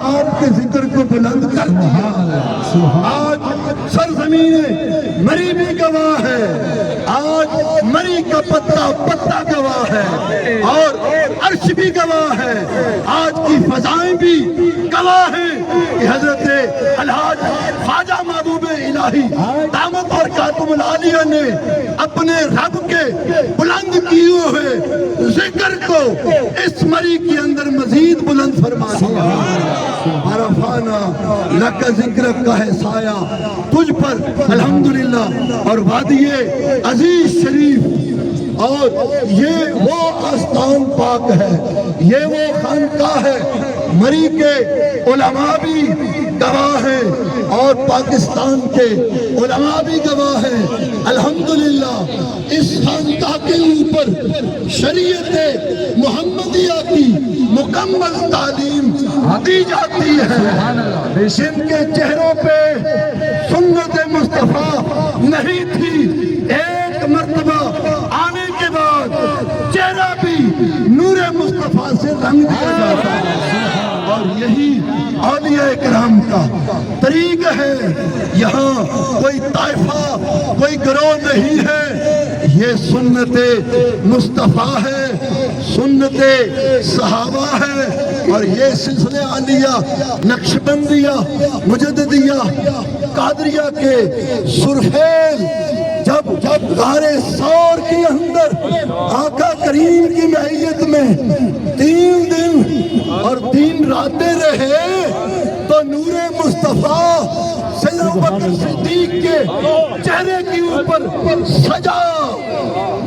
آپ کے ذکر کو بلند کر دیا۔ آج سرزمین مری بھی گواہ ہے، آج مری کا پتا پتا گواہ ہے، اور عرش بھی گواہ ہے، آج کی فضائیں بھی گواہ ہیں کہ حضرت الحاج خواجہ محبوب الہی دامت اور کاتم العالیہ نے اپنے رب کے بلند کیے ہوئے ذکر کو اس مری کے اندر مزید بلند فرما دیا۔ عرفانہ لک ذکرک کا ہے سایہ تجھ پر الحمدللہ، اور وادی عزیز شریف، اور یہ وہ آستان پاک ہے، یہ وہ خانقاہ ہے، مری کے علماء بھی گواہ ہیں اور پاکستان کے علماء بھی گواہ ہیں۔ الحمدللہ اس خانقاہ کے اوپر شریعت محمدیہ کی مکمل تعلیم دی جاتی ہے، جن کے چہروں پہ سنت مصطفیٰ نہیں تھی، ایک مرتبہ آنے کے بعد چہرہ بھی نور مصطفیٰ سے رنگ دیا جاتا ہے، اور یہی اولیاء کرام کا طریقہ ہے۔ یہاں کوئی طائفہ کوئی گروہ نہیں ہے، یہ سنت مصطفیٰ ہے، سنت صحابہ ہے، اور یہ سلسلہ عالیہ نقشبندیہ مجددیہ قادریہ کے سرفیل جب غار ثور کے اندر آقا کریم کی معیت میں 3 دن اور 3 راتیں رہے تو نور مصطفیٰ سیدنا ابوبکر صدیق کے چہرے کے اوپر سجا۔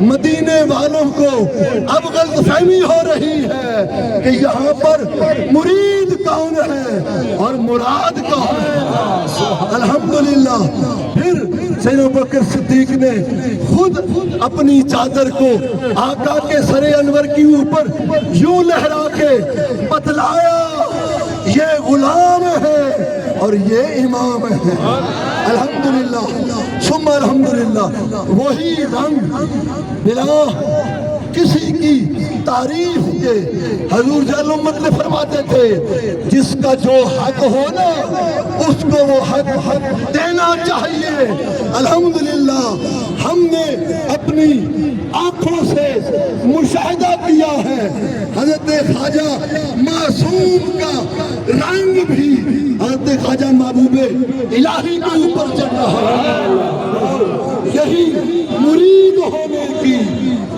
مدینے والوں کو اب غلط فہمی ہو رہی ہے کہ یہاں پر مرید کون ہے اور مراد کون ہے۔ الحمدللہ پھر سیدنا ابوبکر صدیق نے خود اپنی چادر کو آقا کے سر انور کے اوپر یوں لہرا کے بتلایا، یہ غلام ہے اور یہ امام ہے۔ الحمدللہ ثم الحمدللہ، وہی رنگ بلا کسی کی تعریف کے حضور جل امت نے فرماتے تھے جس کا جو حق ہو نا اس کو وہ حق دینا چاہیے۔ الحمدللہ ہم نے اپنی آنکھوں سے مشاہدہ کیا ہے، حضرت خواجہ معصوم کا رنگ بھی حضرت خواجہ محبوب الہی کے اوپر چڑھ رہا ہے۔ یہی مرید ہونے کی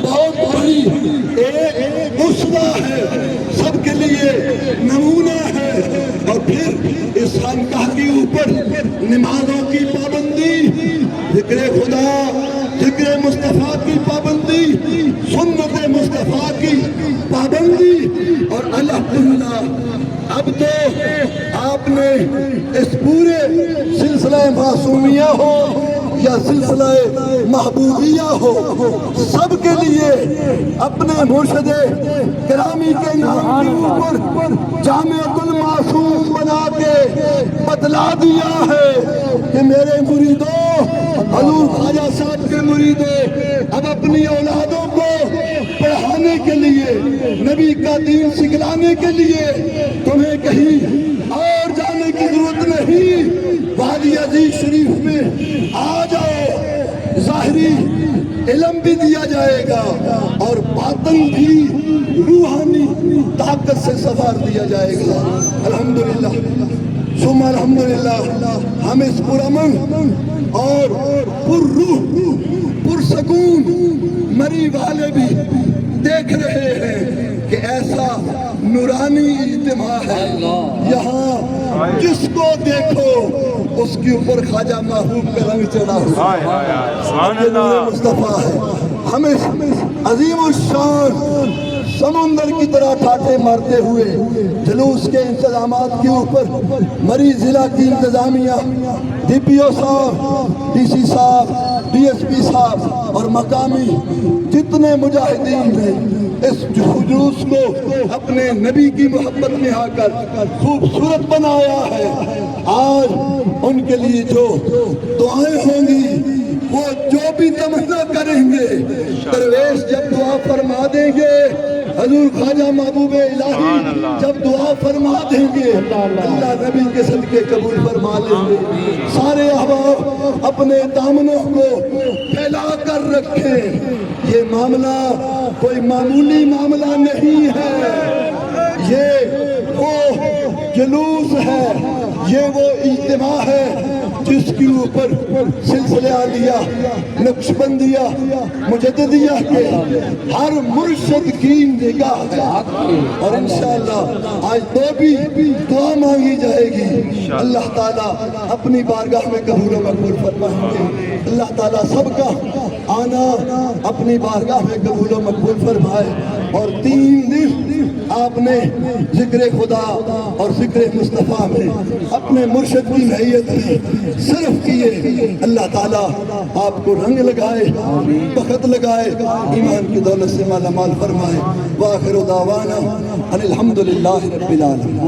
بہت بڑی ایک اسوہ ہے، سب کے لیے نمونہ ہے۔ اور پھر اس خانقاہ کے اوپر نمازوں کی پابندی، ذکر خدا، ذکر مصطفیٰ کی پابندی، سنت مصطفیٰ کی پابندی، اور الحمدللہ اب تو آپ نے اس پورے سلسلہ معصومیہ ہو یا سلسلہ محبوبیہ ہو، سب کے لیے اپنے مرشد گرامی کے نام کے اوپر جامعۃ المعصوم بنا کے بتلا دیا ہے کہ میرے مریدوں، حضور خواجہ صاحب کے مریدوں، اب اپنی اولادوں کو پڑھانے کے لیے، نبی کا دین سکھلانے کے لیے تمہیں کہیں اور جانے کی ضرورت نہیں، وادی عزیز شریف میں آ جاؤ، ظاہری علم بھی دیا جائے گا اور باطن بھی روحانی طاقت سے سوار دیا جائے گا۔ الحمدللہ ثم الحمدللہ ہم اس پرامن اور پرروح پرسکون مری والے بھی دیکھ رہے ہیں کہ ایسا نورانی اجتماع ہے، یہاں جس کو دیکھو اس کے اوپر خواجہ محبوب کا رنگ چڑھا ہوا ہے، نور مصطفیٰ ہے۔ ہمیں عظیم الشان سمندر کی طرح ٹھاٹھے مارتے ہوئے جلوس کے انتظامات کے اوپر مری ضلع کی انتظامیہ، ڈی پی او صاحب، ڈی سی صاحب، ڈی ایس پی صاحب اور مقامی جتنے مجاہدین نے اس جلوس کو اپنے نبی کی محبت میں آ کر خوبصورت بنایا ہے، آج ان کے لیے جو دعائیں ہوں گی، وہ جو بھی تمنا کریں گے، درویش جب دعا فرما دیں گے حضور خواجہ محبوب الہی جب دعا فرما دیں گے اللہ نبی کے صدقے قبول فرما لیں گے. سارے احباب اپنے دامنوں کو پھیلا کر رکھیں. یہ معاملہ کوئی معمولی معاملہ نہیں ہے. یہ وہ جلوس ہے, یہ وہ اجتماع ہے جس کے اوپر سلسلہ عالیہ, نقشبندیہ, مجددیہ کے ہر مرشد کی نگاہ ہے. اور انشاءاللہ آج تو بھی دعا مانگی جائے گی. اللہ تعالیٰ اپنی بارگاہ میں قبول و مقبول فرمائیں گے. اللہ تعالیٰ سب کا آنا اپنی بارگاہ میں قبول و مقبول فرمائے. اور 3 دن آپ نے ذکر خدا اور ذکر مصطفیٰ میں اپنے مرشد کی معیت میں صرف کیے. اللہ تعالیٰ آپ کو رنگ لگائے, بخت لگائے, ایمان کی دولت سے مالا مال فرمائے. وآخر دعوانا ان الحمدللہ رب العالمین.